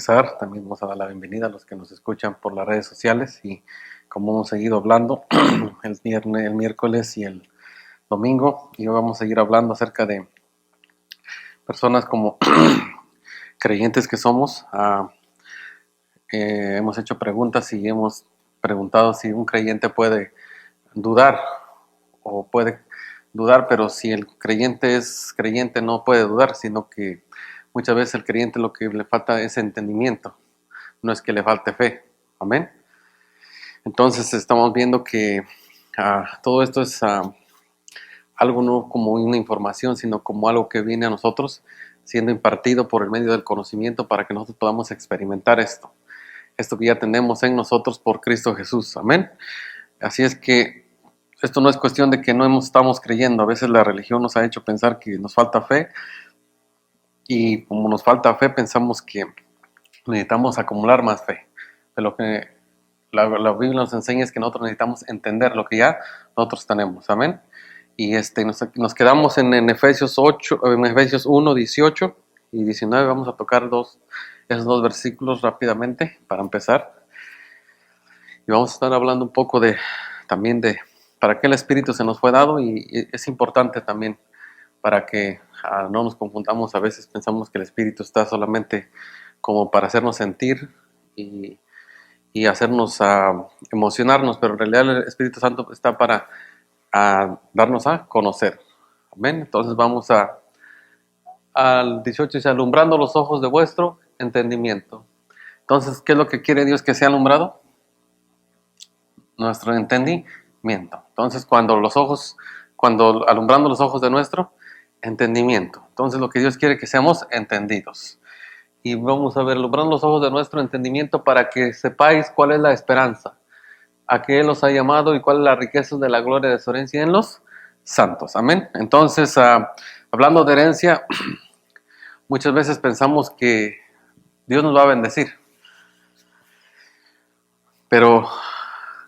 empezar, también vamos a dar la bienvenida a los que nos escuchan por las redes sociales y como hemos seguido hablando el miércoles y el domingo, y hoy vamos a seguir hablando acerca de personas como creyentes que somos. Hemos hecho preguntas y hemos preguntado si un creyente puede dudar o puede dudar, pero si el creyente es creyente no puede dudar, sino que muchas veces el creyente lo que le falta es entendimiento, no es que le falte fe. Amén. Entonces estamos viendo que todo esto es algo no como una información, sino como algo que viene a nosotros siendo impartido por el medio del conocimiento para que nosotros podamos experimentar esto que ya tenemos en nosotros por Cristo Jesús. Amén. Así es que esto no es cuestión de que no estamos creyendo. A veces la religión nos ha hecho pensar que nos falta fe, y como nos falta fe pensamos que necesitamos acumular más fe. Pero lo que la Biblia nos enseña es que nosotros necesitamos entender lo que ya nosotros tenemos. Amén. Y nos quedamos en Efesios 1, 18 y 19. Vamos a tocar esos dos versículos rápidamente para empezar. Y vamos a estar hablando un poco también de para qué el Espíritu se nos fue dado, y es importante también para que no nos confundamos. A veces pensamos que el Espíritu está solamente como para hacernos sentir y hacernos emocionarnos, pero en realidad el Espíritu Santo está para darnos a conocer. Amén. Entonces vamos al 18, dice: alumbrando los ojos de vuestro entendimiento. Entonces, ¿qué es lo que quiere Dios que sea alumbrado? Nuestro entendimiento. Entonces, cuando alumbrando los ojos de nuestro entendimiento. Entonces, lo que Dios quiere que seamos entendidos. Y vamos a ver, alumbrando los ojos de nuestro entendimiento para que sepáis cuál es la esperanza a que Él os ha llamado y cuál es la riqueza de la gloria de su herencia en los santos. Amén. Entonces, hablando de herencia, muchas veces pensamos que Dios nos va a bendecir. Pero,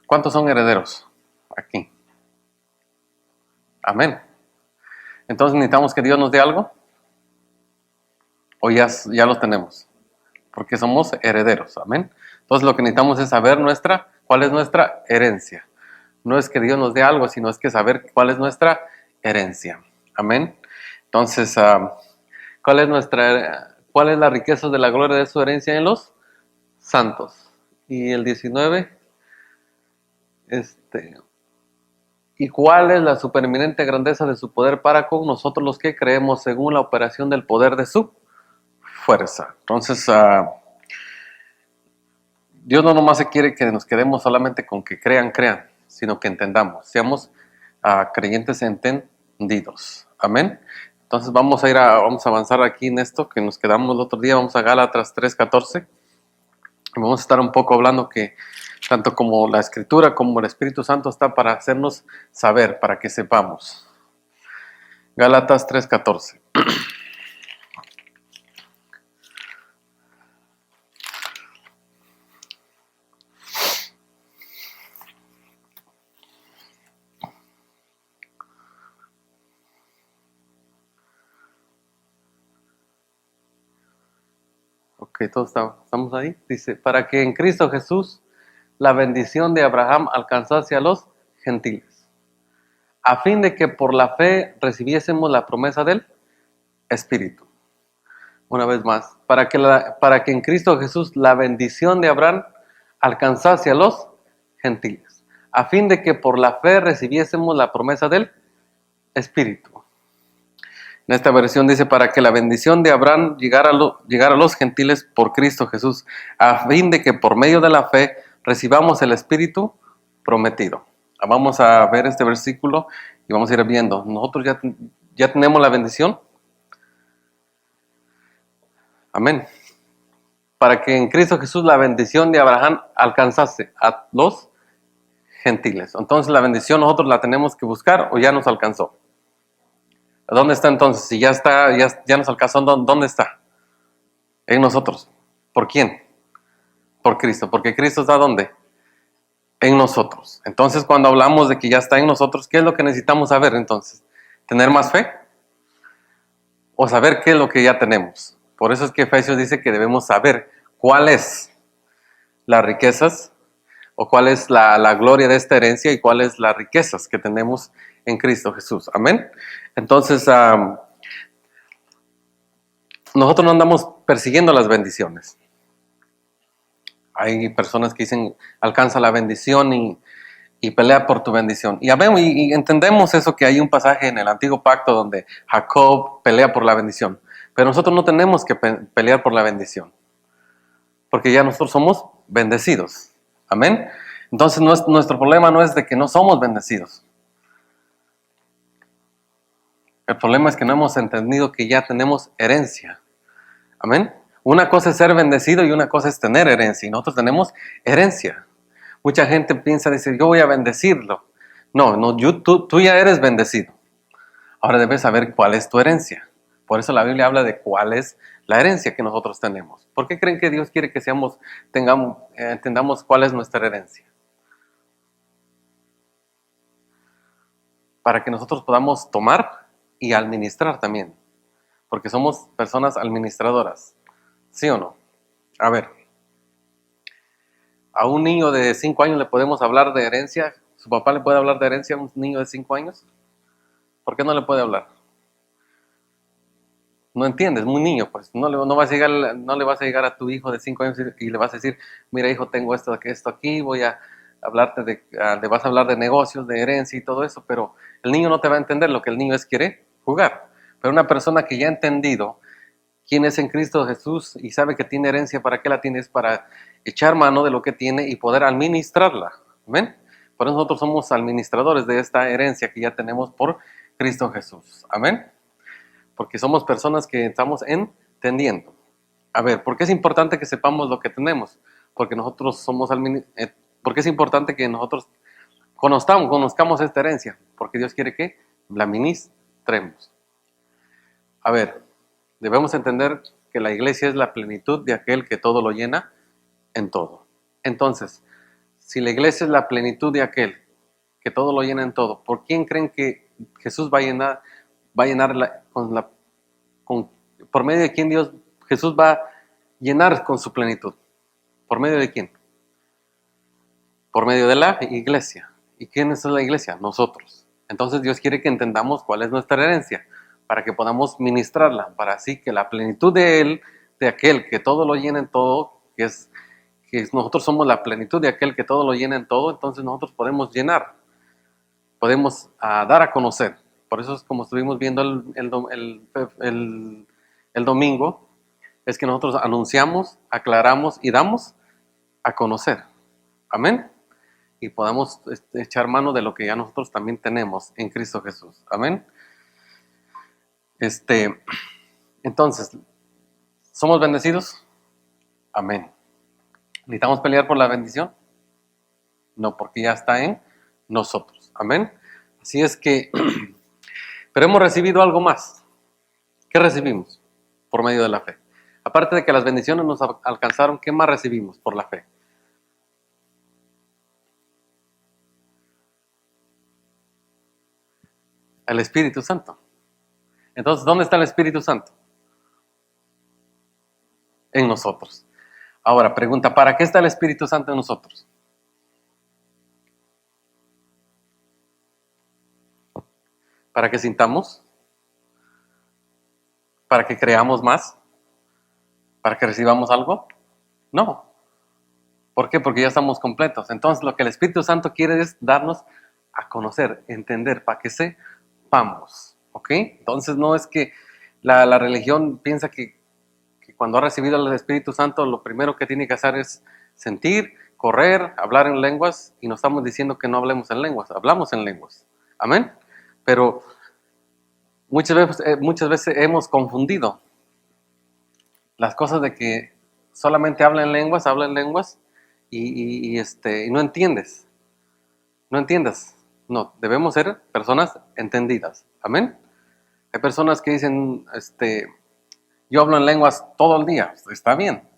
¿cuántos son herederos aquí? Amén. Entonces, ¿necesitamos que Dios nos dé algo? ¿O ya los tenemos? Porque somos herederos. Amén. Entonces, lo que necesitamos es saber cuál es nuestra herencia. No es que Dios nos dé algo, sino es que saber cuál es nuestra herencia. Amén. Entonces, ¿cuál es la riqueza de la gloria de su herencia en los santos? Y el 19, ¿y cuál es la supereminente grandeza de su poder para con nosotros los que creemos según la operación del poder de su fuerza? Entonces, Dios no nomás se quiere que nos quedemos solamente con que crean, sino que entendamos, seamos creyentes entendidos. Amén. Entonces vamos a avanzar aquí en esto que nos quedamos el otro día. Vamos a Gálatas 3:14. Y vamos a estar un poco hablando que tanto como la Escritura como el Espíritu Santo está para hacernos saber, para que sepamos. Gálatas 3:14. Ok, todos estamos ahí. Dice: para que en Cristo Jesús la bendición de Abraham alcanzase a los gentiles, a fin de que por la fe recibiésemos la promesa del Espíritu. Una vez más, para que en Cristo Jesús la bendición de Abraham alcanzase a los gentiles, a fin de que por la fe recibiésemos la promesa del Espíritu. En esta versión dice: para que la bendición de Abraham llegara a los gentiles por Cristo Jesús, a fin de que por medio de la fe recibamos el Espíritu prometido. Vamos a ver este versículo y vamos a ir viendo. Nosotros ya tenemos la bendición. Amén. Para que en Cristo Jesús la bendición de Abraham alcanzase a los gentiles. Entonces, la bendición nosotros la tenemos que buscar, o ya nos alcanzó. ¿Dónde está entonces? Si ya nos alcanzó, ¿dónde está? En nosotros. ¿Por quién? Por Cristo. Porque Cristo está ¿dónde? En nosotros. Entonces, cuando hablamos de que ya está en nosotros, ¿qué es lo que necesitamos saber entonces? ¿Tener más fe? ¿O saber qué es lo que ya tenemos? Por eso es que Efesios dice que debemos saber ¿Cuál es las riquezas o cuál es la gloria de esta herencia y cuáles las riquezas que tenemos en Cristo Jesús? Amén. Entonces, nosotros no andamos persiguiendo las bendiciones. Hay personas que dicen, alcanza la bendición y pelea por tu bendición. Y entendemos eso, que hay un pasaje en el Antiguo Pacto donde Jacob pelea por la bendición. Pero nosotros no tenemos que pelear por la bendición, porque ya nosotros somos bendecidos. Amén. Entonces nuestro problema no es de que no somos bendecidos. El problema es que no hemos entendido que ya tenemos herencia. Amén. Una cosa es ser bendecido y una cosa es tener herencia. Y nosotros tenemos herencia. Mucha gente piensa, dice, yo voy a bendecirlo. No, tú ya eres bendecido. Ahora debes saber cuál es tu herencia. Por eso la Biblia habla de cuál es la herencia que nosotros tenemos. ¿Por qué creen que Dios quiere que entendamos cuál es nuestra herencia? Para que nosotros podamos tomar y administrar también. Porque somos personas administradoras. ¿Sí o no? A ver, a un niño de 5 años le podemos hablar de herencia. ¿Su papá le puede hablar de herencia a un niño de 5 años? ¿Por qué no le puede hablar? No entiendes, muy niño, pues no le vas a llegar a tu hijo de 5 años y le vas a decir, mira hijo, tengo esto aquí, voy a hablarte le vas a hablar de negocios, de herencia y todo eso, pero el niño no te va a entender. Lo que el niño quiere jugar. Pero una persona que ya ha entendido quién es en Cristo Jesús y sabe que tiene herencia, ¿para qué la tiene? Es para echar mano de lo que tiene y poder administrarla. ¿Ven? Por eso nosotros somos administradores de esta herencia que ya tenemos por Cristo Jesús. Amén. Porque somos personas que estamos entendiendo. A ver, ¿por qué es importante que sepamos lo que tenemos? Porque nosotros porque es importante que nosotros conozcamos esta herencia, porque Dios quiere que la ministremos. A ver, debemos entender que la iglesia es la plenitud de aquel que todo lo llena en todo. Entonces, si la iglesia es la plenitud de aquel que todo lo llena en todo, ¿por quién creen que Jesús va a llenar por medio de quién Jesús va a llenar con su plenitud? ¿Por medio de quién? Por medio de la iglesia. ¿Y quién es la iglesia? Nosotros. Entonces Dios quiere que entendamos cuál es nuestra herencia, para que podamos ministrarla, para así que la plenitud de Él, de aquel que todo lo llena en todo, que nosotros somos la plenitud de aquel que todo lo llena en todo, entonces nosotros podemos llenar, podemos dar a conocer. Por eso es como estuvimos viendo el domingo, es que nosotros anunciamos, aclaramos y damos a conocer. Amén. Y podamos echar mano de lo que ya nosotros también tenemos en Cristo Jesús. Amén. Entonces, ¿somos bendecidos? Amén. ¿Necesitamos pelear por la bendición? No, porque ya está en nosotros. Amén. Así es que, pero hemos recibido algo más. ¿Qué recibimos? Por medio de la fe. Aparte de que las bendiciones nos alcanzaron, ¿qué más recibimos por la fe? El Espíritu Santo. Entonces, ¿dónde está el Espíritu Santo? En nosotros. Ahora, pregunta, ¿para qué está el Espíritu Santo en nosotros? ¿Para que sintamos? ¿Para que creamos más? ¿Para que recibamos algo? No. ¿Por qué? Porque ya estamos completos. Entonces, lo que el Espíritu Santo quiere es darnos a conocer, entender, para que sepamos. ¿Ok? Entonces, no es que la religión piensa que cuando ha recibido el Espíritu Santo, lo primero que tiene que hacer es sentir, correr, hablar en lenguas, y no estamos diciendo que no hablemos en lenguas, hablamos en lenguas. Amén. Pero muchas veces hemos confundido las cosas de que solamente habla en lenguas y no entiendes. No entiendas. No, debemos ser personas entendidas. Amén. Hay personas que dicen, yo hablo en lenguas todo el día. Está bien,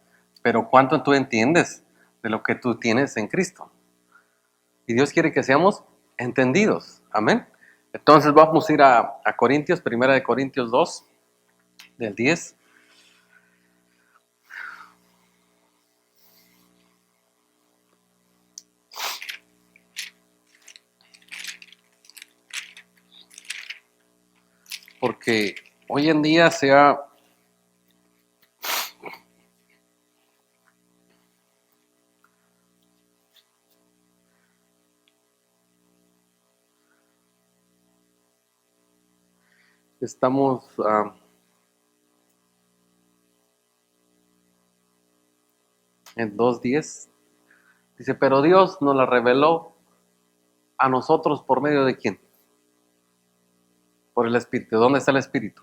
pero ¿cuánto tú entiendes de lo que tú tienes en Cristo? Y Dios quiere que seamos entendidos. Amén. Entonces vamos a ir a Corintios, 1 Corintios 2, del 10. porque hoy en día se ha... Estamos en 2:10. Dice, pero Dios nos la reveló a nosotros por medio de ¿quién? Por el Espíritu. ¿Dónde está el Espíritu?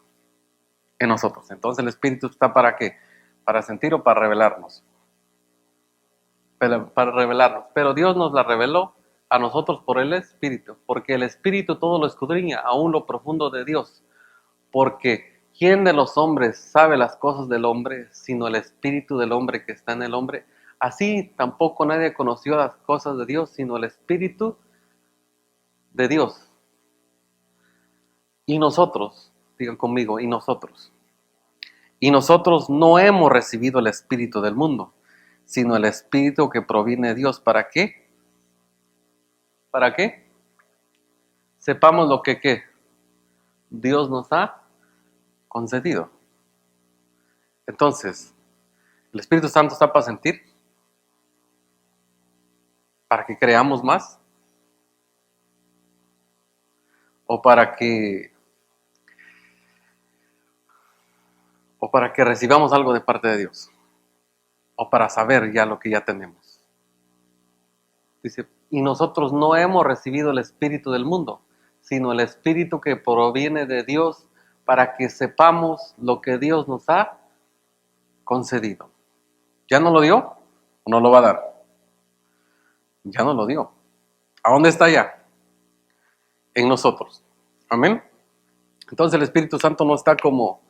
En nosotros. Entonces el Espíritu está ¿para qué? Para sentir o para revelarnos. Para revelarnos. Pero Dios nos la reveló a nosotros por el Espíritu. Porque el Espíritu todo lo escudriña, aún lo profundo de Dios. Porque ¿quién de los hombres sabe las cosas del hombre, sino el Espíritu del hombre que está en el hombre? Así tampoco nadie conoció las cosas de Dios, sino el Espíritu de Dios. Y nosotros, digan conmigo, y nosotros no hemos recibido el Espíritu del mundo, sino el Espíritu que proviene de Dios. ¿Para qué? ¿Para qué? Sepamos lo que ¿qué? Dios nos ha concedido. Entonces, el Espíritu Santo está para sentir, para que creamos más, o para que recibamos algo de parte de Dios, o para saber ya lo que ya tenemos. Dice, y nosotros no hemos recibido el Espíritu del mundo, sino el Espíritu que proviene de Dios, para que sepamos lo que Dios nos ha concedido. ¿Ya no lo dio o no lo va a dar? Ya no lo dio. ¿A dónde está ya? En nosotros. Amén. Entonces el Espíritu Santo no está como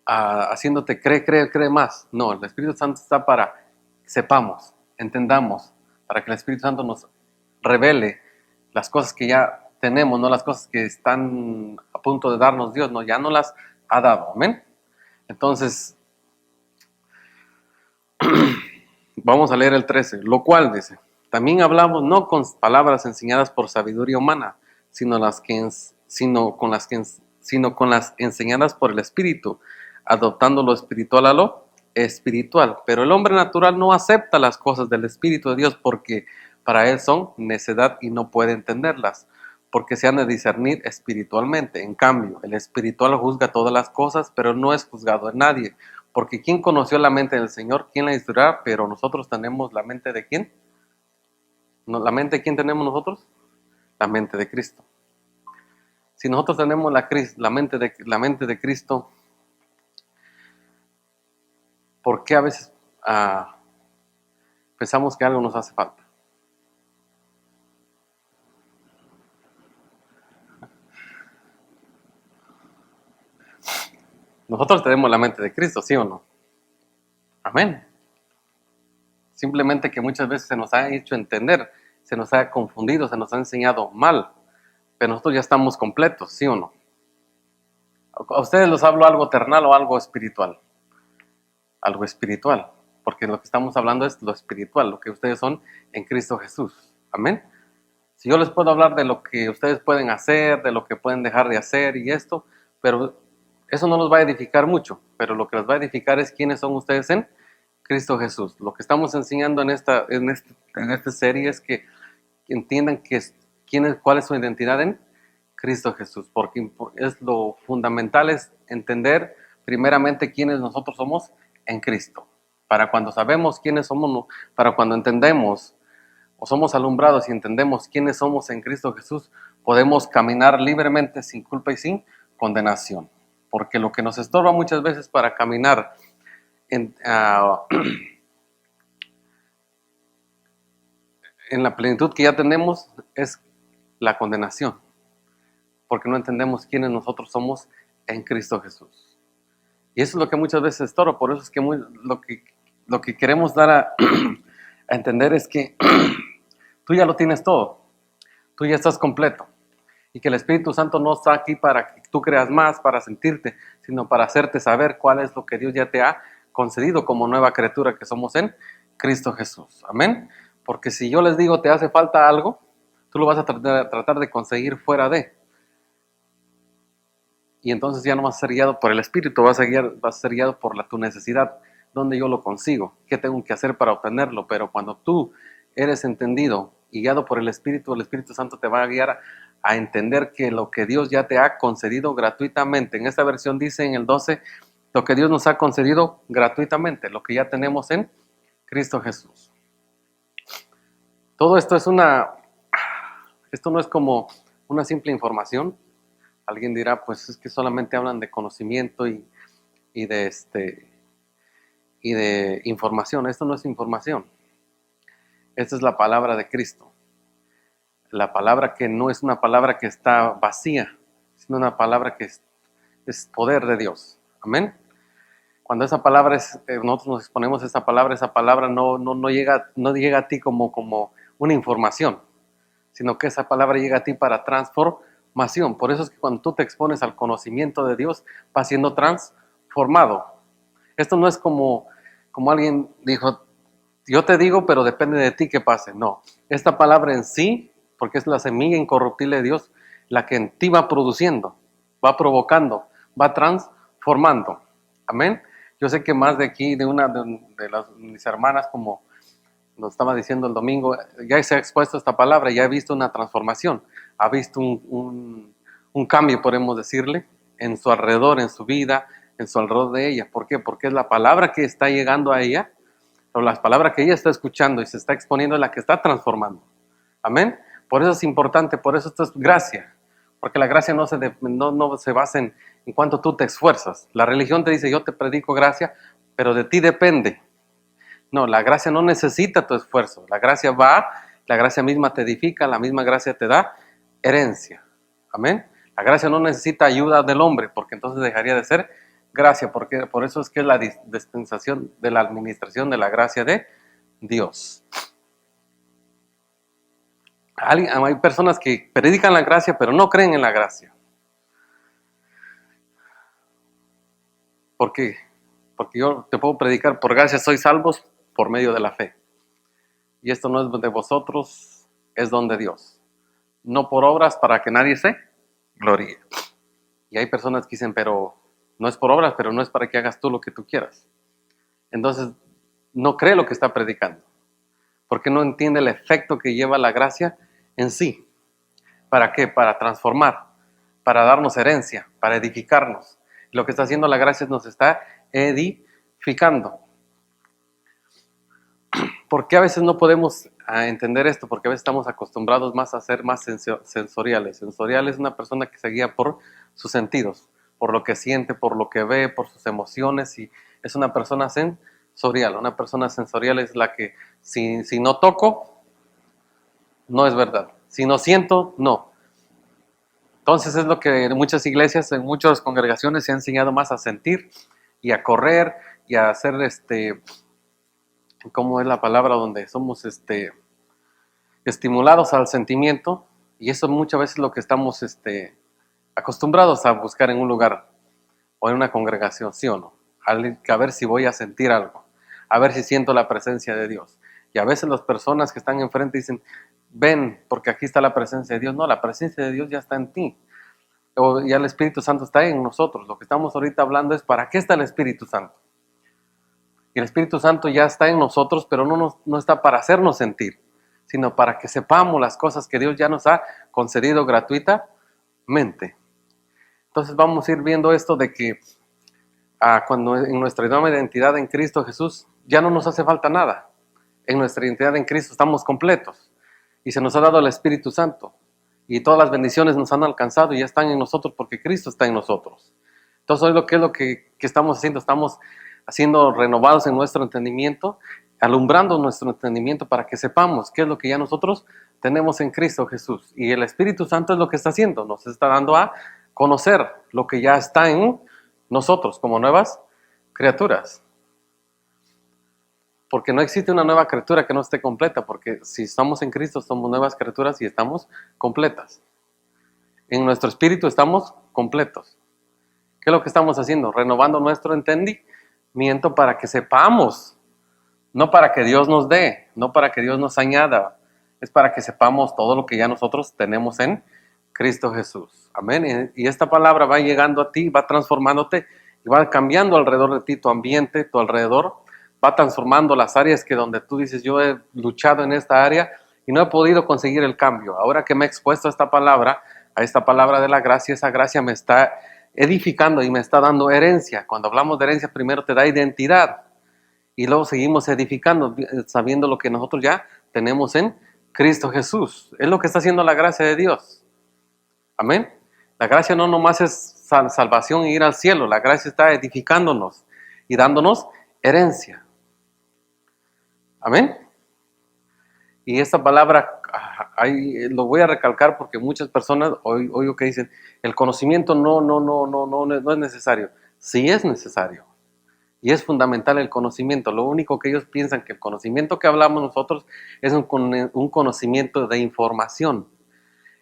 haciéndote cree más. No, el Espíritu Santo está para que sepamos, entendamos, para que el Espíritu Santo nos revele las cosas que ya tenemos, no las cosas que están a punto de darnos Dios, no, ya no las ha dado. Amén. Entonces, vamos a leer el 13, lo cual dice, también hablamos no con palabras enseñadas por sabiduría humana, sino con las enseñadas por el Espíritu, adoptando lo espiritual a lo espiritual. Pero el hombre natural no acepta las cosas del Espíritu de Dios porque para él son necedad y no puede entenderlas, porque se han de discernir espiritualmente. En cambio, el espiritual juzga todas las cosas, pero no es juzgado en nadie. Porque ¿quién conoció la mente del Señor? ¿Quién la instruirá? Pero nosotros tenemos la mente de ¿quién? ¿La mente de quién tenemos nosotros? La mente de Cristo. Si nosotros tenemos la mente de Cristo, ¿por qué a veces pensamos que algo nos hace falta? Nosotros tenemos la mente de Cristo, ¿sí o no? Amén. Simplemente que muchas veces se nos ha hecho entender, se nos ha confundido, se nos ha enseñado mal, pero nosotros ya estamos completos, ¿sí o no? ¿A ustedes les hablo algo terrenal o algo espiritual? Algo espiritual, porque lo que estamos hablando es lo espiritual, lo que ustedes son en Cristo Jesús. Amén. Si yo les puedo hablar de lo que ustedes pueden hacer, de lo que pueden dejar de hacer y esto, pero eso no los va a edificar mucho, pero lo que les va a edificar es quiénes son ustedes en Cristo Jesús. Lo que estamos enseñando en esta serie es que entiendan cuál es su identidad en Cristo Jesús, porque es lo fundamental es entender primeramente quiénes nosotros somos en Cristo. Para cuando sabemos quiénes somos, para cuando entendemos o somos alumbrados y entendemos quiénes somos en Cristo Jesús, podemos caminar libremente sin culpa y sin condenación. Porque lo que nos estorba muchas veces para caminar en la plenitud que ya tenemos es la condenación, porque no entendemos quiénes nosotros somos en Cristo Jesús. Y eso es lo que muchas veces estorba, por eso es que lo que queremos dar a entender es que tú ya lo tienes todo, tú ya estás completo, y que el Espíritu Santo no está aquí para que tú creas más, para sentirte, sino para hacerte saber cuál es lo que Dios ya te ha concedido como nueva criatura que somos en Cristo Jesús. Amén. Porque si yo les digo te hace falta algo, tú lo vas a tratar de conseguir fuera de. Y entonces ya no vas a ser guiado por el Espíritu, vas a ser guiado por tu necesidad. ¿Dónde yo lo consigo? ¿Qué tengo que hacer para obtenerlo? Pero cuando tú eres entendido y guiado por el Espíritu Santo te va a guiar a entender que lo que Dios ya te ha concedido gratuitamente. En esta versión dice en el 12, lo que Dios nos ha concedido gratuitamente, lo que ya tenemos en Cristo Jesús. Todo esto esto no es como una simple información. Alguien dirá, pues es que solamente hablan de conocimiento y de información. Esto no es información. Esta es la palabra de Cristo. La palabra que no es una palabra que está vacía, sino una palabra que es poder de Dios. Amén. Cuando esa palabra nosotros nos exponemos a esa palabra no llega a ti como una información, sino que esa palabra llega a ti para transformación. Por eso es que cuando tú te expones al conocimiento de Dios, vas siendo transformado. Esto no es como alguien dijo, yo te digo, pero depende de ti que pase. No, esta palabra en sí, porque es la semilla incorruptible de Dios, la que en ti va produciendo, va provocando, va transformando. Amén. Yo sé que más de aquí, de mis hermanas, como nos estaba diciendo el domingo, ya se ha expuesto esta palabra, ya ha visto una transformación, ha visto un cambio, podemos decirle, en su alrededor, en su vida, en su alrededor de ella. ¿Por qué? Porque es la palabra que está llegando a ella, o las palabras que ella está escuchando y se está exponiendo, es la que está transformando. Amén. Por eso es importante, por eso esto es gracia, porque la gracia no se basa en cuánto tú te esfuerzas. La religión te dice, yo te predico gracia, pero de ti depende. No, la gracia no necesita tu esfuerzo. La gracia misma te edifica, la misma gracia te da herencia. Amén. La gracia no necesita ayuda del hombre, porque entonces dejaría de ser gracia, porque por eso es que es la dispensación de la administración de la gracia de Dios. Hay personas que predican la gracia, pero no creen en la gracia. ¿Por qué? Porque yo te puedo predicar, por gracia sois salvos por medio de la fe. Y esto no es de vosotros, es don de Dios. No por obras para que nadie se gloríe. Y hay personas que dicen, pero no es por obras, pero no es para que hagas tú lo que tú quieras. Entonces, no cree lo que está predicando. Porque no entiende el efecto que lleva la gracia en sí. ¿Para qué? Para transformar, para darnos herencia, para edificarnos. Lo que está haciendo la gracia nos está edificando. ¿Por qué a veces no podemos entender esto? Porque a veces estamos acostumbrados más a ser más sensoriales. Sensorial es una persona que se guía por sus sentidos, por lo que siente, por lo que ve, por sus emociones, y es una persona sensorial. Una persona sensorial es la que si no toco, no es verdad. Si no siento, no. Entonces es lo que en muchas iglesias, en muchas congregaciones se ha enseñado más a sentir y a correr y a hacer ¿cómo es la palabra? Donde somos estimulados al sentimiento, y eso muchas veces es lo que estamos acostumbrados a buscar en un lugar o en una congregación, ¿sí o no? A ver si voy a sentir algo, a ver si siento la presencia de Dios. Y a veces las personas que están enfrente dicen, ven, porque aquí está la presencia de Dios. No, la presencia de Dios ya está en ti. O ya el Espíritu Santo está en nosotros. Lo que estamos ahorita hablando es, ¿para qué está el Espíritu Santo? Y el Espíritu Santo ya está en nosotros, pero no está para hacernos sentir, sino para que sepamos las cosas que Dios ya nos ha concedido gratuitamente. Entonces vamos a ir viendo esto de que cuando en nuestra nueva identidad en Cristo Jesús ya no nos hace falta nada. En nuestra identidad en Cristo estamos completos y se nos ha dado el Espíritu Santo y todas las bendiciones nos han alcanzado y ya están en nosotros porque Cristo está en nosotros. Entonces hoy lo que estamos haciendo, estamos haciendo renovados en nuestro entendimiento, alumbrando nuestro entendimiento para que sepamos qué es lo que ya nosotros tenemos en Cristo Jesús. Y el Espíritu Santo es lo que está haciendo, nos está dando a conocer lo que ya está en nosotros como nuevas criaturas. Porque no existe una nueva criatura que no esté completa, porque si estamos en Cristo somos nuevas criaturas y estamos completas. En nuestro espíritu estamos completos. ¿Qué es lo que estamos haciendo? Renovando nuestro entendimiento para que sepamos, no para que Dios nos dé, no para que Dios nos añada, es para que sepamos todo lo que ya nosotros tenemos en Cristo Jesús. Amén. Y esta palabra va llegando a ti, va transformándote y va cambiando alrededor de ti tu ambiente, tu alrededor. Va transformando las áreas que donde tú dices, yo he luchado en esta área y no he podido conseguir el cambio. Ahora que me he expuesto a esta palabra de la gracia, esa gracia me está edificando y me está dando herencia. Cuando hablamos de herencia, primero te da identidad y luego seguimos edificando, sabiendo lo que nosotros ya tenemos en Cristo Jesús. Es lo que está haciendo la gracia de Dios. Amén. La gracia no nomás es salvación e ir al cielo. La gracia está edificándonos y dándonos herencia. Amén. Y esta palabra, lo voy a recalcar porque muchas personas oigo que dicen, el conocimiento no es necesario. Sí es necesario. Y es fundamental el conocimiento. Lo único que ellos piensan que el conocimiento que hablamos nosotros es un conocimiento de información.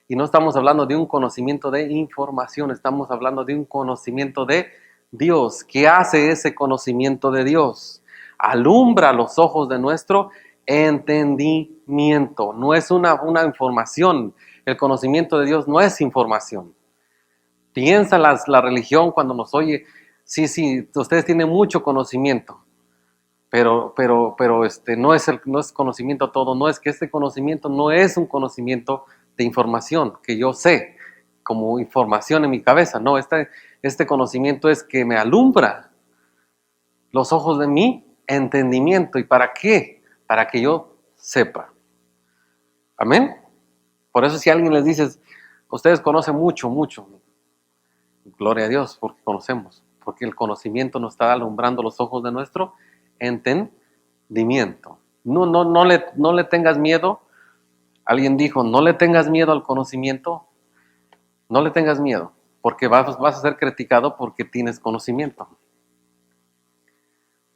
Y no estamos hablando de un conocimiento de información, estamos hablando de un conocimiento de Dios. ¿Qué hace ese conocimiento de Dios? Alumbra los ojos de nuestro entendimiento. No es una información. El conocimiento de Dios no es información. Piensa la religión cuando nos oye, sí, ustedes tienen mucho conocimiento, pero no es conocimiento todo. No es que este conocimiento no es un conocimiento de información que yo sé como información en mi cabeza. No, este conocimiento es que me alumbra los ojos de mi entendimiento. ¿Y para qué? Para que yo sepa. Amén. Por eso si alguien les dice, ustedes conocen mucho, gloria a Dios porque conocemos, porque el conocimiento nos está alumbrando los ojos de nuestro entendimiento. No le tengas miedo. Alguien dijo, no le tengas miedo al conocimiento, no le tengas miedo, porque vas a ser criticado porque tienes conocimiento.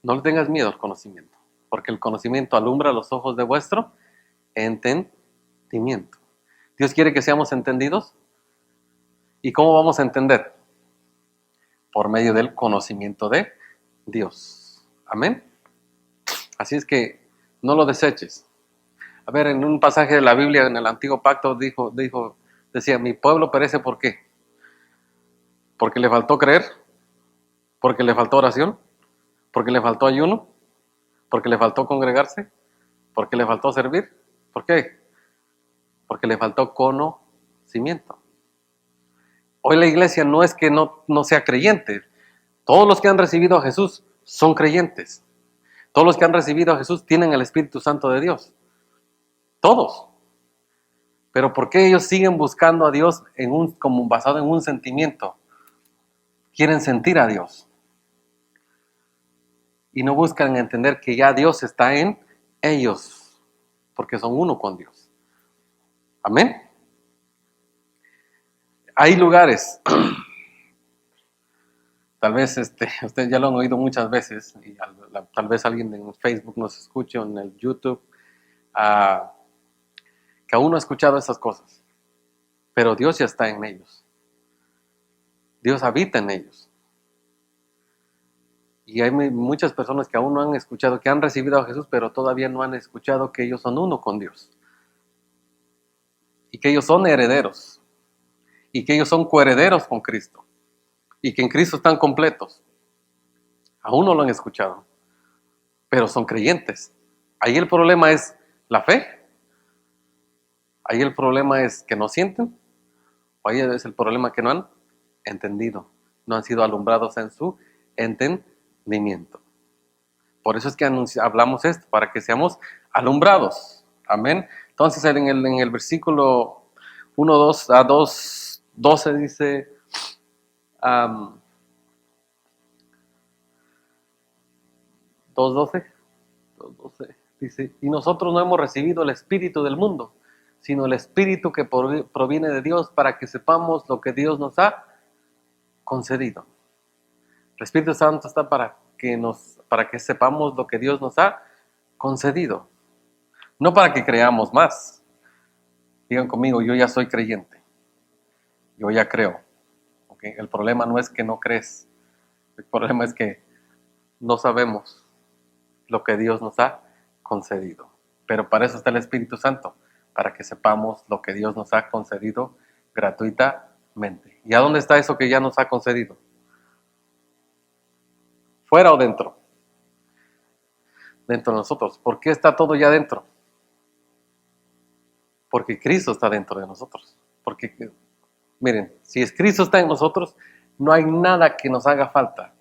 No le tengas miedo al conocimiento, porque el conocimiento alumbra los ojos de vuestro entendimiento. Dios quiere que seamos entendidos. ¿Y cómo vamos a entender? Por medio del conocimiento de Dios. Amén. Así es que no lo deseches. A ver, en un pasaje de la Biblia, en el Antiguo Pacto, decía, mi pueblo perece ¿por qué? Porque le faltó creer, porque le faltó oración, porque le faltó ayuno, porque le faltó congregarse, porque le faltó servir. ¿Por qué? Porque le faltó conocimiento. Hoy la iglesia no es que no sea creyente. Todos los que han recibido a Jesús son creyentes. Todos los que han recibido a Jesús tienen el Espíritu Santo de Dios. Todos. Pero ¿por qué ellos siguen buscando a Dios como basado en un sentimiento? Quieren sentir a Dios. Y no buscan entender que ya Dios está en ellos. Porque son uno con Dios. Amén. Hay lugares, tal vez ustedes ya lo han oído muchas veces, y tal vez alguien en Facebook nos escuche o en el YouTube, que aún no ha escuchado esas cosas, pero Dios ya está en ellos. Dios habita en ellos. Y hay muchas personas que aún no han escuchado, que han recibido a Jesús, pero todavía no han escuchado que ellos son uno con Dios. Y que ellos son herederos. Y que ellos son coherederos con Cristo. Y que en Cristo están completos. Aún no lo han escuchado, pero son creyentes. Ahí el problema es la fe. Ahí el problema es que no sienten. O ahí es el problema que no han entendido. No han sido alumbrados en su entendimiento. Por eso es que hablamos esto, para que seamos alumbrados. Amén. Entonces en el versículo 1, 2 a 2, 12 dice, 2:12, dice, y nosotros no hemos recibido el espíritu del mundo, sino el espíritu que proviene de Dios, para que sepamos lo que Dios nos ha concedido. El Espíritu Santo está para que sepamos lo que Dios nos ha concedido, no para que creamos más. Digan conmigo, yo ya soy creyente, yo ya creo. ¿Okay? El problema no es que no crees, el problema es que no sabemos lo que Dios nos ha concedido. Pero para eso está el Espíritu Santo, para que sepamos lo que Dios nos ha concedido gratuitamente. ¿Y a dónde está eso que ya nos ha concedido? ¿Fuera o dentro? Dentro de nosotros. ¿Por qué está todo ya dentro? Porque Cristo está dentro de nosotros. Porque, miren, si es Cristo está en nosotros, no hay nada que nos haga falta.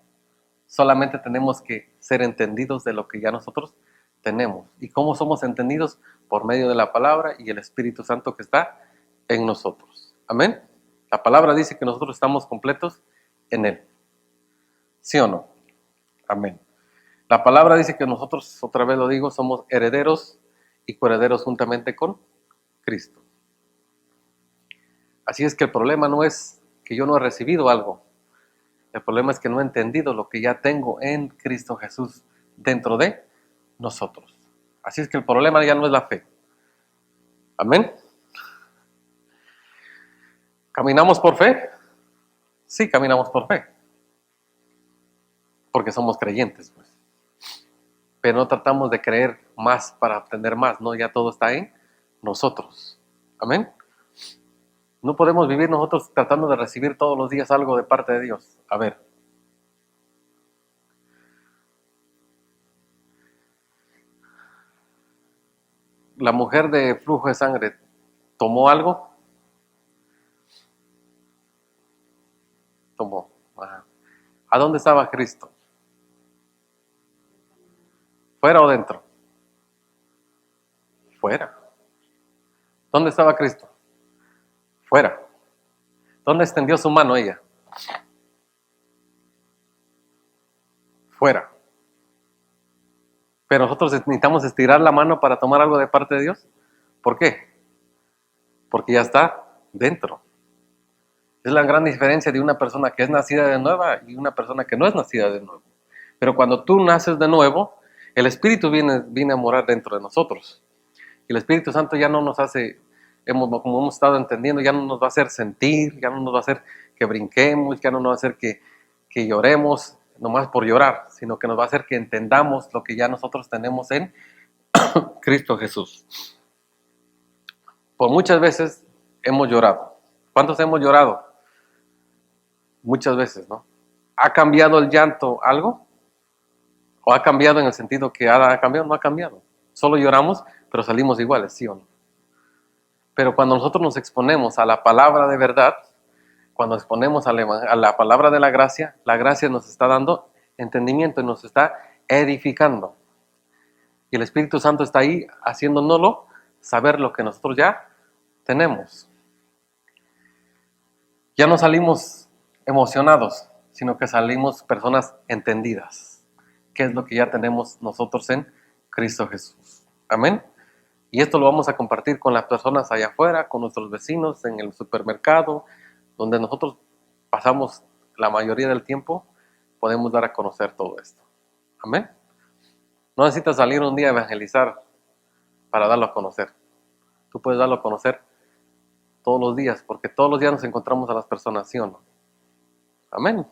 Solamente tenemos que ser entendidos de lo que ya nosotros tenemos. ¿Y cómo somos entendidos? Por medio de la palabra y el Espíritu Santo que está en nosotros. Amén. La palabra dice que nosotros estamos completos en Él. ¿Sí o no? Amén. La palabra dice que nosotros, otra vez lo digo, somos herederos y coherederos juntamente con Cristo. Así es que el problema no es que yo no he recibido algo. El problema es que no he entendido lo que ya tengo en Cristo Jesús dentro de nosotros. Así es que el problema ya no es la fe. Amén. ¿Caminamos por fe? Sí, caminamos por fe. Porque somos creyentes, pues. Pero no tratamos de creer más para obtener más, ¿no? Ya todo está en nosotros. Amén. No podemos vivir nosotros tratando de recibir todos los días algo de parte de Dios. A ver. La mujer de flujo de sangre tomó algo. Tomó. Ajá. ¿A dónde estaba Cristo? ¿Fuera o dentro? Fuera. ¿Dónde estaba Cristo? Fuera. ¿Dónde extendió su mano ella? Fuera. Pero nosotros necesitamos estirar la mano para tomar algo de parte de Dios. ¿Por qué? Porque ya está dentro. Es la gran diferencia de una persona que es nacida de nueva y una persona que no es nacida de nuevo. Pero cuando tú naces de nuevo, el Espíritu viene a morar dentro de nosotros. Y el Espíritu Santo ya no nos hace, como hemos estado entendiendo, ya no nos va a hacer sentir, ya no nos va a hacer que brinquemos, ya no nos va a hacer que lloremos nomás por llorar, sino que nos va a hacer que entendamos lo que ya nosotros tenemos en Cristo Jesús. Por muchas veces hemos llorado. ¿Cuántos hemos llorado? Muchas veces, ¿no? ¿Ha cambiado el llanto algo? ¿O ha cambiado en el sentido que ha cambiado? No ha cambiado. Solo lloramos, pero salimos iguales, ¿sí o no? Pero cuando nosotros nos exponemos a la palabra de verdad, cuando exponemos a la palabra de la gracia nos está dando entendimiento y nos está edificando. Y el Espíritu Santo está ahí haciéndonoslo saber lo que nosotros ya tenemos. Ya no salimos emocionados, sino que salimos personas entendidas, que es lo que ya tenemos nosotros en Cristo Jesús. Amén. Y esto lo vamos a compartir con las personas allá afuera, con nuestros vecinos, en el supermercado, donde nosotros pasamos la mayoría del tiempo, podemos dar a conocer todo esto. Amén. No necesitas salir un día a evangelizar para darlo a conocer. Tú puedes darlo a conocer todos los días, porque todos los días nos encontramos a las personas, ¿sí o no? Amén.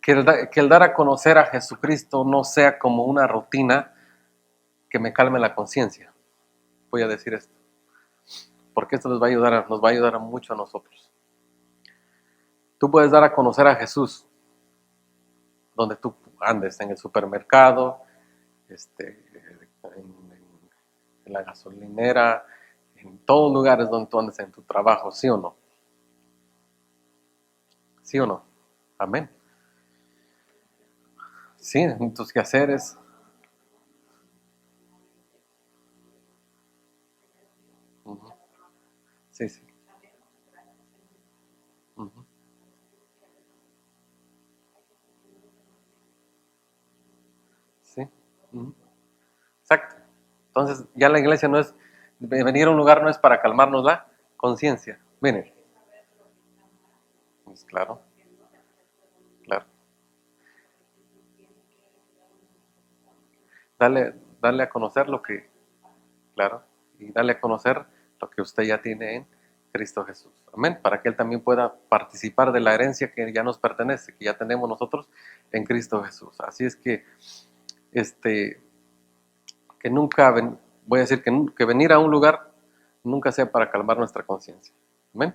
Que el dar a conocer a Jesucristo no sea como una rutina que me calme la conciencia. Voy a decir esto, porque esto nos va a ayudar mucho a nosotros. Tú puedes dar a conocer a Jesús donde tú andes, en el supermercado, en la gasolinera, en todos lugares donde tú andes, en tu trabajo, ¿sí o no? ¿Sí o no? Amén. Sí, en tus quehaceres. Uh-huh. Sí, sí. Uh-huh. Sí. Uh-huh. Exacto. Entonces, ya la iglesia no es, venir a un lugar no es para calmarnos la conciencia. Miren. Pues claro, claro. Darle a conocer lo que, claro, y darle a conocer lo que usted ya tiene en Cristo Jesús. Amén. Para que Él también pueda participar de la herencia que ya nos pertenece, que ya tenemos nosotros en Cristo Jesús. Así es que nunca, voy a decir que venir a un lugar nunca sea para calmar nuestra conciencia. Amén.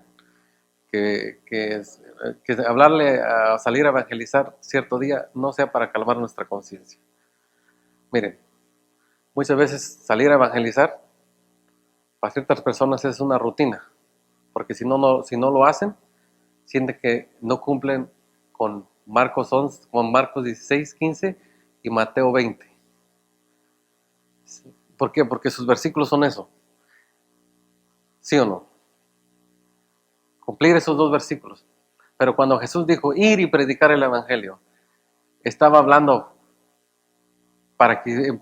Que hablarle a salir a evangelizar cierto día no sea para calmar nuestra conciencia. Miren, muchas veces salir a evangelizar para ciertas personas es una rutina, porque si no lo hacen, sienten que no cumplen con Marcos 11, con Marcos 16, 15 y Mateo 20. ¿Por qué? Porque sus versículos son eso. ¿Sí o no? Cumplir esos dos versículos. Pero cuando Jesús dijo ir y predicar el evangelio, ¿estaba hablando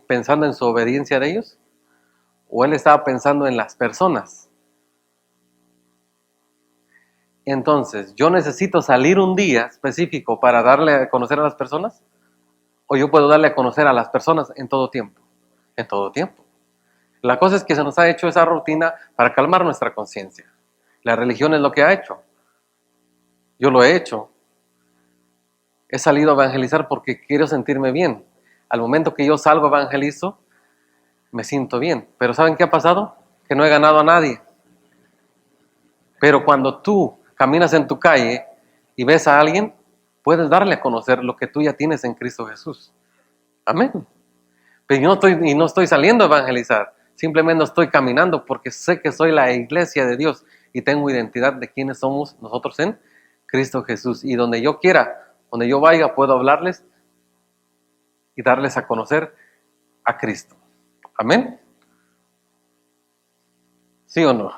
pensando en su obediencia de ellos? ¿O él estaba pensando en las personas? Entonces, ¿yo necesito salir un día específico para darle a conocer a las personas? ¿O yo puedo darle a conocer a las personas en todo tiempo? En todo tiempo. La cosa es que se nos ha hecho esa rutina para calmar nuestra conciencia. La religión es lo que ha hecho. Yo lo he hecho. He salido a evangelizar porque quiero sentirme bien. Al momento que yo salgo a evangelizo, me siento bien. Pero ¿saben qué ha pasado? Que no he ganado a nadie. Pero cuando tú caminas en tu calle y ves a alguien, puedes darle a conocer lo que tú ya tienes en Cristo Jesús. Amén. Pero no estoy saliendo a evangelizar. Simplemente estoy caminando porque sé que soy la iglesia de Dios y tengo identidad de quiénes somos nosotros en Cristo Jesús. Y donde yo quiera, donde yo vaya, puedo hablarles y darles a conocer a Cristo. Amén. ¿Sí o no?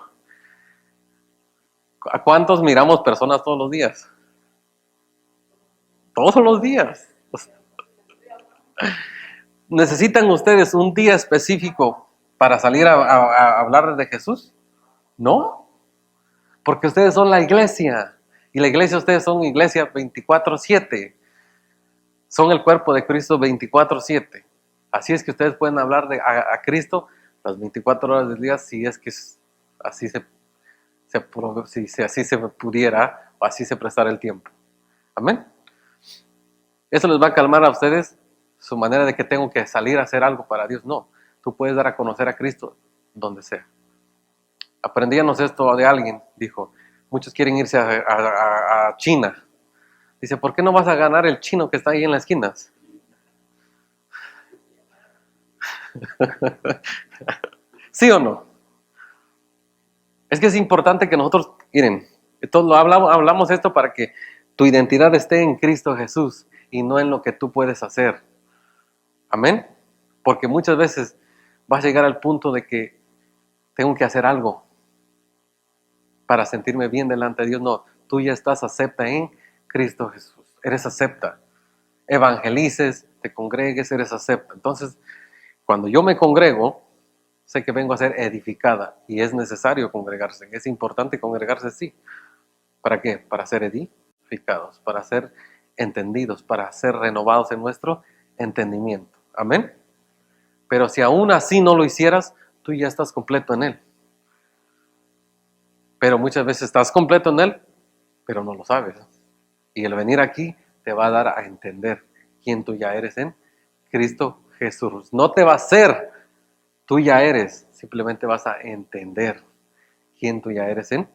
¿A cuántos miramos personas todos los días? Todos los días. ¿Necesitan ustedes un día específico para salir a hablar de Jesús? No, porque ustedes son la iglesia. Y la iglesia, ustedes son iglesia 24/7. Son el cuerpo de Cristo 24/7. Así es que ustedes pueden hablar a Cristo las 24 horas del día si es que así si así se pudiera o así se prestara el tiempo. Amén. Eso les va a calmar a ustedes su manera de que tengo que salir a hacer algo para Dios. No, tú puedes dar a conocer a Cristo donde sea. Aprendíamos esto de alguien, dijo, muchos quieren irse a China. Dice, ¿por qué no vas a ganar el chino que está ahí en las esquinas? ¿Sí o no? Es que es importante que nosotros, miren, hablamos esto para que tu identidad esté en Cristo Jesús y no en lo que tú puedes hacer. Amén. Porque muchas veces vas a llegar al punto de que tengo que hacer algo para sentirme bien delante de Dios. No, tú ya estás acepta en Cristo Jesús. Eres acepta. Evangelices, te congregues, eres acepta. Entonces, cuando yo me congrego, sé que vengo a ser edificada y es necesario congregarse. Es importante congregarse, sí. ¿Para qué? Para ser edificados, para ser entendidos, para ser renovados en nuestro entendimiento. Amén. Pero si aún así no lo hicieras, tú ya estás completo en Él. Pero muchas veces estás completo en Él, pero no lo sabes. Y el venir aquí te va a dar a entender quién tú ya eres en Cristo Jesús. No te va a ser, tú ya eres, simplemente vas a entender quién tú ya eres en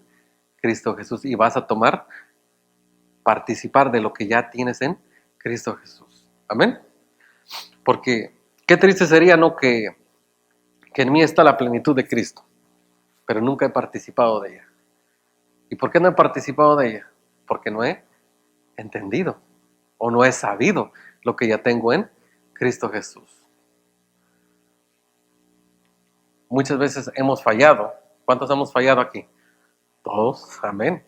Cristo Jesús y vas a participar de lo que ya tienes en Cristo Jesús. Amén. Porque qué triste sería, ¿no? Que en mí está la plenitud de Cristo, pero nunca he participado de ella. ¿Y por qué no he participado de ella? Porque no he entendido o no he sabido lo que ya tengo en Cristo Jesús. Muchas veces hemos fallado. ¿Cuántos hemos fallado aquí? Todos. Amén.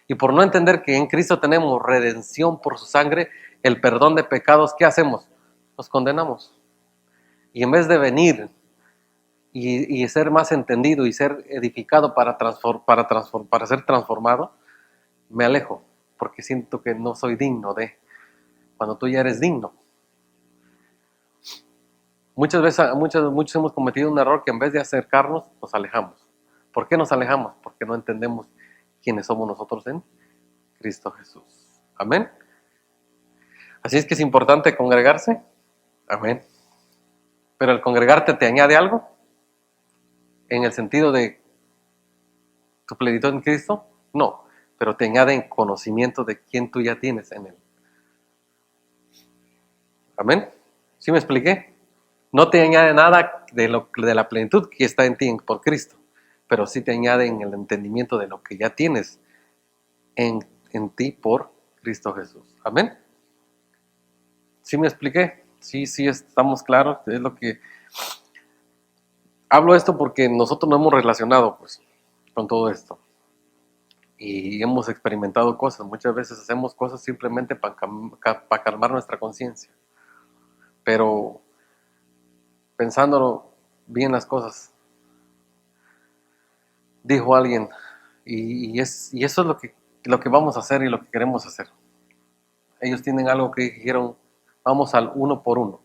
Y por no entender que en Cristo tenemos redención por su sangre, el perdón de pecados, ¿qué hacemos? Nos condenamos. Y en vez de venir y ser más entendido y ser edificado para ser transformado, me alejo porque siento que no soy digno de, cuando tú ya eres digno. Muchas veces, muchos hemos cometido un error que en vez de acercarnos, nos alejamos. ¿Por qué nos alejamos? Porque no entendemos quiénes somos nosotros en Cristo Jesús. Amén. Así es que es importante congregarse. Amén. Pero el congregarte te añade algo, en el sentido de tu plenitud en Cristo? No, pero te añaden conocimiento de quién tú ya tienes en Él. Amén. ¿Sí me expliqué? No te añade nada de la plenitud que está en ti por Cristo, pero sí te añaden el entendimiento de lo que ya tienes en ti por Cristo Jesús. Amén. ¿Sí me expliqué? Sí, estamos claros. Es lo que hablo esto porque nosotros nos hemos relacionado pues con todo esto y hemos experimentado cosas. Muchas veces hacemos cosas simplemente para calmar nuestra conciencia, pero pensándolo bien las cosas, dijo alguien, y eso es lo que vamos a hacer y lo que queremos hacer. Ellos tienen algo que dijeron, vamos al uno por uno,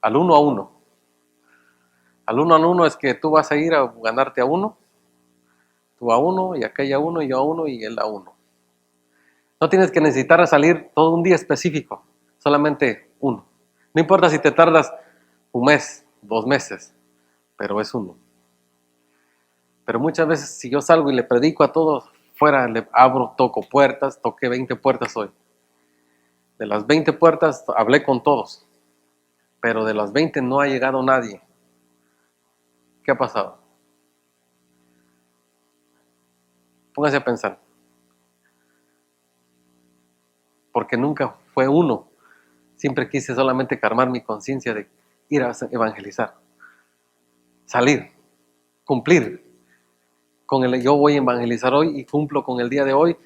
al uno a uno. Al uno a uno es que tú vas a ir a ganarte a uno, tú a uno, y aquella a uno, y yo a uno, y él a uno. No tienes que necesitar salir todo un día específico, solamente uno. No importa si te tardas un mes, 2 meses, pero es uno. Pero muchas veces si yo salgo y le predico a todos fuera, le abro, toco puertas, toqué 20 puertas hoy. De las 20 puertas hablé con todos, pero de las 20 no ha llegado nadie. ¿Qué ha pasado? Póngase a pensar. Porque nunca fue uno. Siempre quise solamente calmar mi conciencia de ir a evangelizar. Salir, cumplir con el yo voy a evangelizar hoy y cumplo con el día de hoy,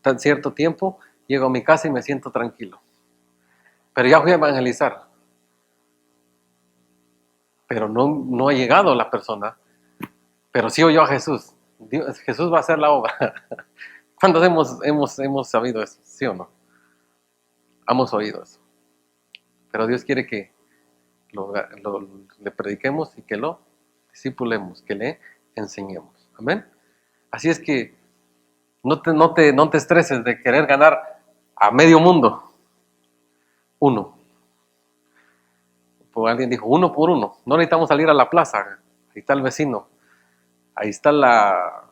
tan cierto tiempo, llego a mi casa y me siento tranquilo. Pero ya fui a evangelizar, pero no ha llegado la persona, pero sí oyó a Jesús. Jesús va a hacer la obra. ¿Cuántos hemos sabido eso? ¿Sí o no? Hemos oído eso. Pero Dios quiere que le prediquemos y que lo discipulemos, que le enseñemos. Amén. Así es que no te estreses de querer ganar a medio mundo. Uno. Pues alguien dijo, uno por uno. No necesitamos salir a la plaza. Ahí está el vecino. Ahí está la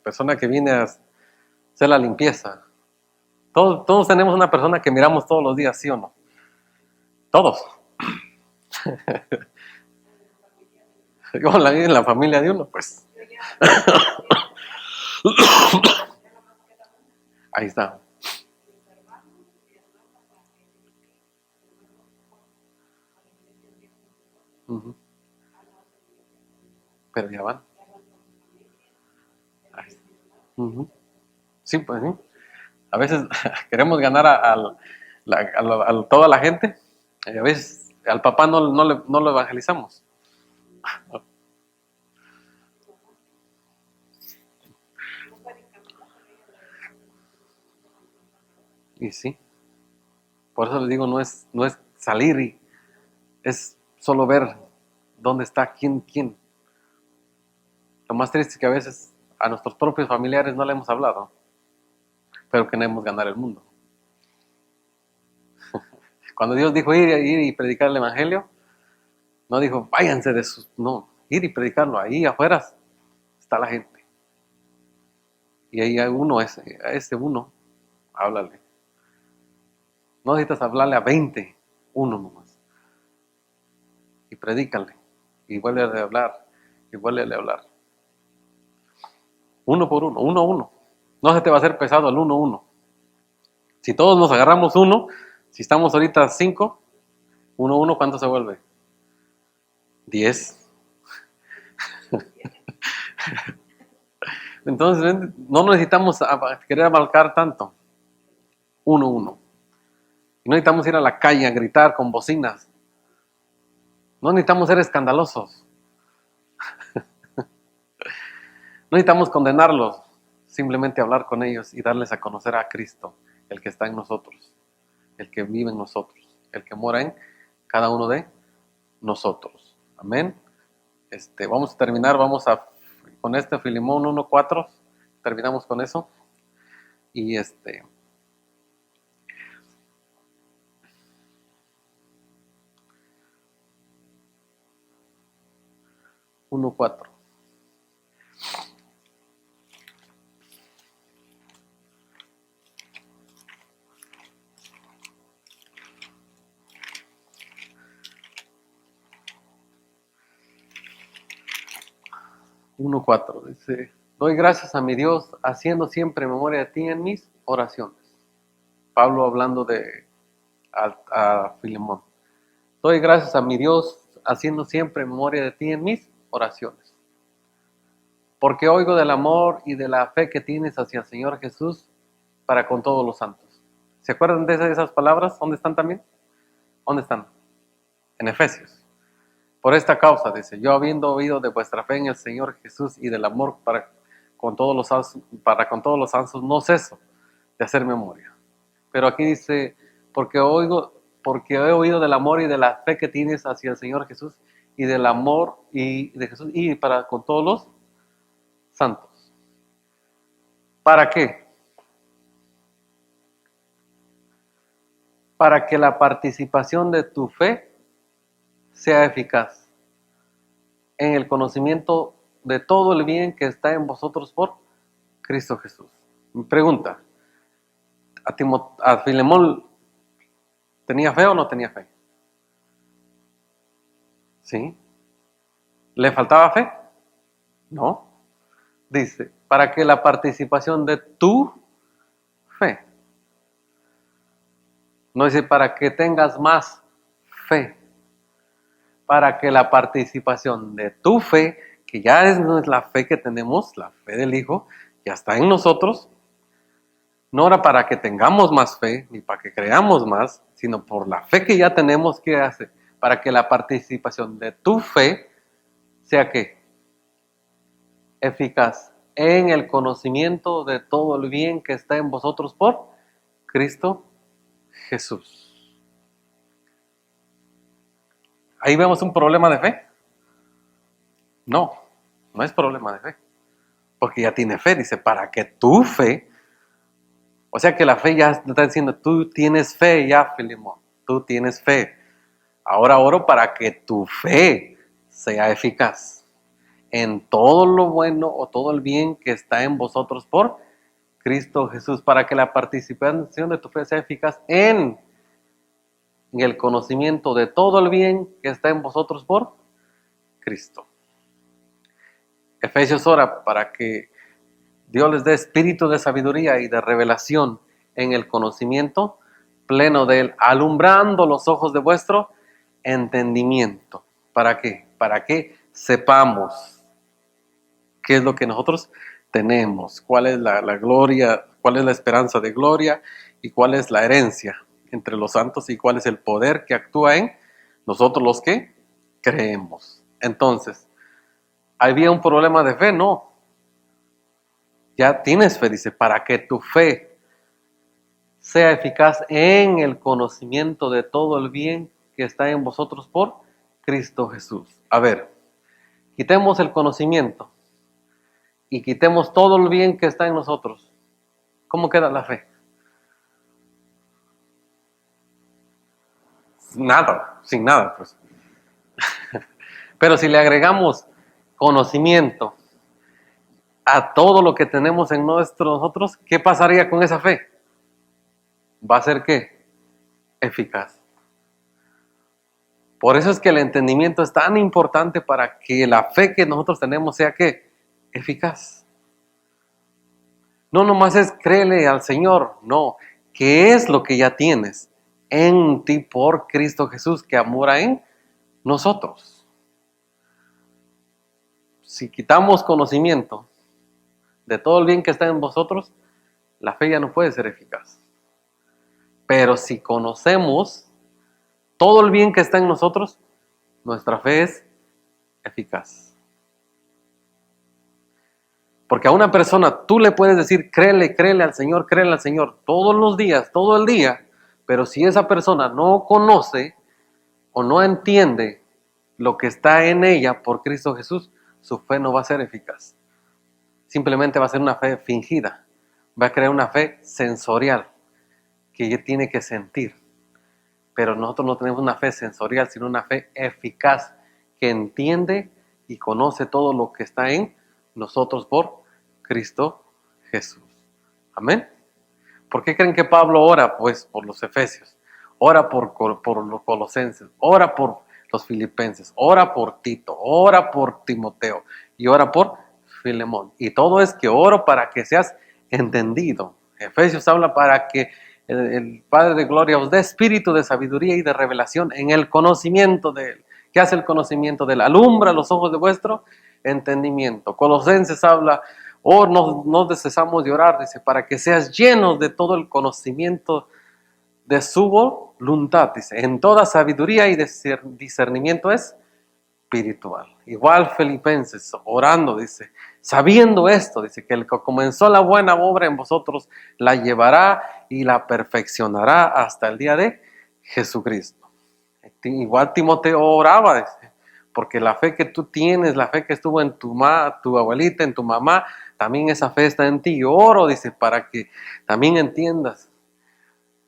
persona que viene a hacer la limpieza. Todos tenemos una persona que miramos todos los días, ¿sí o no? Todos. En la familia de uno, pues. Ahí está. Uh-huh. Pero ya van. Ahí está. Uh-huh. Sí, pues sí. A veces queremos ganar a toda la gente. Y a veces al papá no lo evangelizamos. Y sí. Por eso les digo, no es salir y es solo ver dónde está quién. Lo más triste es que a veces a nuestros propios familiares no le hemos hablado, pero queremos ganar el mundo. Cuando Dios dijo ir y predicar el evangelio, no dijo váyanse de sus, no, ir y predicarlo. Ahí afuera está la gente. Y ahí hay uno, a ese uno, háblale. No necesitas hablarle a 20, uno nomás. Y predícale. Y vuelve a hablar. Y vuelve a hablar. Uno por uno, uno a uno. No se te va a hacer pesado el uno a uno. Si todos nos agarramos uno, si estamos ahorita 5, uno a uno, ¿cuánto se vuelve? 10. Entonces, no necesitamos querer abarcar tanto. Uno a uno. Y no necesitamos ir a la calle a gritar con bocinas. No necesitamos ser escandalosos. No necesitamos condenarlos. Simplemente hablar con ellos y darles a conocer a Cristo, el que está en nosotros, el que vive en nosotros, el que mora en cada uno de nosotros. Amén. Vamos a terminar, con Filemón 1:4, terminamos con eso. Y 1:4. 1:4 dice, doy gracias a mi Dios haciendo siempre memoria de ti en mis oraciones. Pablo hablando a Filemón. Doy gracias a mi Dios haciendo siempre memoria de ti en mis oraciones. Porque oigo del amor y de la fe que tienes hacia el Señor Jesús para con todos los santos. ¿Se acuerdan de esas palabras? ¿Dónde están también? ¿Dónde están? En Efesios. Por esta causa, dice, yo habiendo oído de vuestra fe en el Señor Jesús y del amor para con todos los santos, no ceso de hacer memoria. Pero aquí dice, porque he oído del amor y de la fe que tienes hacia el Señor Jesús y del amor y de Jesús y para con todos los santos. ¿Para qué? Para que la participación de tu fe sea eficaz en el conocimiento de todo el bien que está en vosotros por Cristo Jesús. Mi pregunta, ¿a Filemón tenía fe o no tenía fe? ¿Sí? ¿Le faltaba fe? No. Dice, para que la participación de tu fe, no dice para que tengas más fe, para que la participación de tu fe, que ya no es la fe que tenemos, la fe del Hijo, ya está en nosotros, no era para que tengamos más fe, ni para que creamos más, sino por la fe que ya tenemos, ¿qué hace? Para que la participación de tu fe sea ¿qué? Eficaz en el conocimiento de todo el bien que está en vosotros por Cristo Jesús. ¿Ahí vemos un problema de fe? No, no es problema de fe. Porque ya tiene fe, dice, para que tu fe, o sea que la fe ya está diciendo, tú tienes fe ya, Filemón, tú tienes fe. Ahora oro para que tu fe sea eficaz en todo lo bueno o todo el bien que está en vosotros por Cristo Jesús, para que la participación de tu fe sea eficaz en el conocimiento de todo el bien que está en vosotros por Cristo. Efesios ora para que Dios les dé espíritu de sabiduría y de revelación en el conocimiento pleno de Él, alumbrando los ojos de vuestro entendimiento. ¿Para qué? Para que sepamos qué es lo que nosotros tenemos, cuál es la gloria, cuál es la esperanza de gloria y cuál es la herencia entre los santos y cuál es el poder que actúa en nosotros los que creemos. Entonces, ¿había un problema de fe? No. Ya tienes fe, dice, para que tu fe sea eficaz en el conocimiento de todo el bien que está en vosotros por Cristo Jesús. A ver, quitemos el conocimiento y quitemos todo el bien que está en nosotros. ¿Cómo queda la fe? Nada, sin nada, pues. Pero si le agregamos conocimiento a todo lo que tenemos en nosotros, ¿qué pasaría con esa fe? ¿Va a ser qué? Eficaz. Por eso es que el entendimiento es tan importante para que la fe que nosotros tenemos sea ¿qué? Eficaz. No nomás es créele al Señor, no. ¿Qué es lo que ya tienes en ti por Cristo Jesús que mora en nosotros? Si quitamos conocimiento de todo el bien que está en vosotros, la fe ya no puede ser eficaz. Pero si conocemos todo el bien que está en nosotros, nuestra fe es eficaz. Porque a una persona tú le puedes decir, créele al Señor todos los días, todo el día, pero si esa persona no conoce o no entiende lo que está en ella por Cristo Jesús, su fe no va a ser eficaz. Simplemente va a ser una fe fingida, va a crear una fe sensorial que ella tiene que sentir. Pero nosotros no tenemos una fe sensorial, sino una fe eficaz que entiende y conoce todo lo que está en nosotros por Cristo Jesús. Amén. ¿Por qué creen que Pablo ora? Pues por los efesios, ora por los colosenses, ora por los filipenses, ora por Tito, ora por Timoteo y ora por Filemón. Y todo es que oro para que seas entendido. Efesios habla para que el Padre de Gloria os dé espíritu de sabiduría y de revelación en el conocimiento de Él. ¿Qué hace el conocimiento de Él? Alumbra los ojos de vuestro entendimiento. Colosenses habla, no cesamos de orar, dice, para que seas llenos de todo el conocimiento de su voluntad, dice, en toda sabiduría y discernimiento espiritual. Igual Filipenses, orando, dice, sabiendo esto, dice, que el que comenzó la buena obra en vosotros la llevará y la perfeccionará hasta el día de Jesucristo. Igual Timoteo oraba, dice, porque la fe que tú tienes, la fe que estuvo en tu abuelita, en tu mamá, también esa fe está en ti. Yo oro, dice, para que también entiendas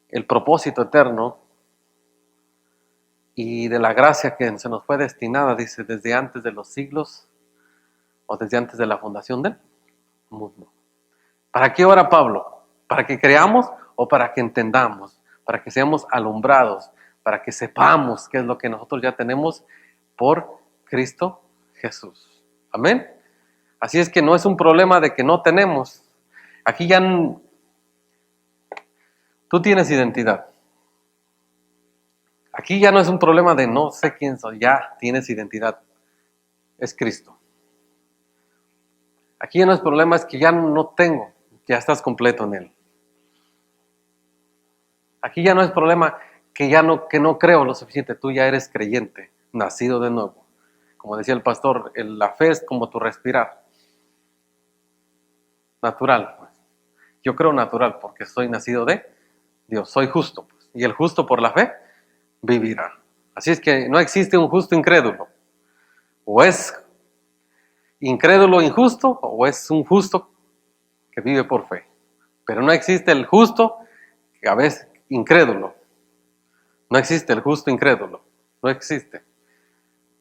el propósito eterno y de la gracia que se nos fue destinada, dice, desde antes de los siglos o desde antes de la fundación del mundo. ¿Para qué ora Pablo? ¿Para que creamos o para que entendamos? Para que seamos alumbrados, para que sepamos qué es lo que nosotros ya tenemos por Cristo Jesús. Amén. Así es que no es un problema de que no tenemos. Aquí ya tú tienes identidad. Aquí ya no es un problema de no sé quién soy, ya tienes identidad. Es Cristo. Aquí ya no es problema, es que ya no tengo, ya estás completo en Él. Aquí ya no es problema que no creo lo suficiente, tú ya eres creyente, nacido de nuevo. Como decía el pastor, la fe es como tu respirar. Natural. Pues. Yo creo natural porque soy nacido de Dios, soy justo. Pues, y el justo por la fe vivirá. Así es que no existe un justo incrédulo. O es incrédulo injusto o es un justo que vive por fe. Pero no existe el justo que a veces incrédulo. No existe el justo incrédulo. No existe.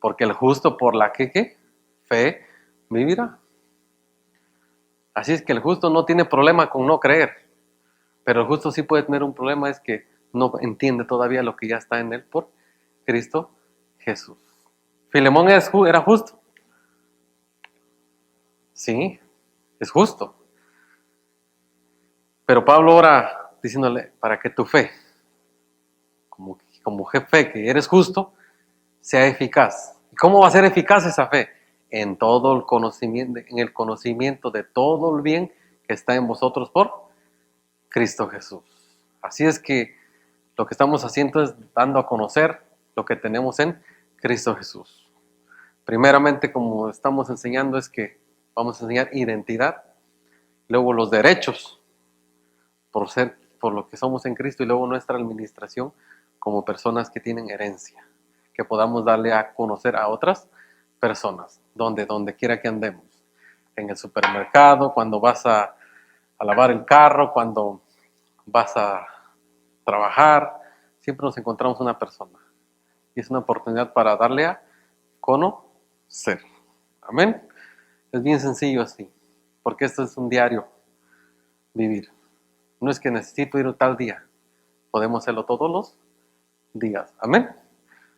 Porque el justo por la que ¿qué? Fe vivirá. Así es que el justo no tiene problema con no creer. Pero el justo sí puede tener un problema, es que no entiende todavía lo que ya está en él por Cristo Jesús. Filemón era justo. Sí, es justo. Pero Pablo ora diciéndole, para que tu fe, como fe que eres justo, sea eficaz. ¿Y cómo va a ser eficaz esa fe? En todo el conocimiento, en el conocimiento de todo el bien que está en vosotros por Cristo Jesús. Así es que lo que estamos haciendo es dando a conocer lo que tenemos en Cristo Jesús. Primeramente, como estamos enseñando, es que vamos a enseñar identidad, luego los derechos por lo que somos en Cristo y luego nuestra administración como personas que tienen herencia, que podamos darle a conocer a otras personas, donde quiera que andemos, en el supermercado, cuando vas a lavar el carro, cuando vas a trabajar, siempre nos encontramos una persona y es una oportunidad para darle a conocer. Amén. Es bien sencillo así, porque esto es un diario vivir. No es que necesito ir tal día, podemos hacerlo todos los días. Amén.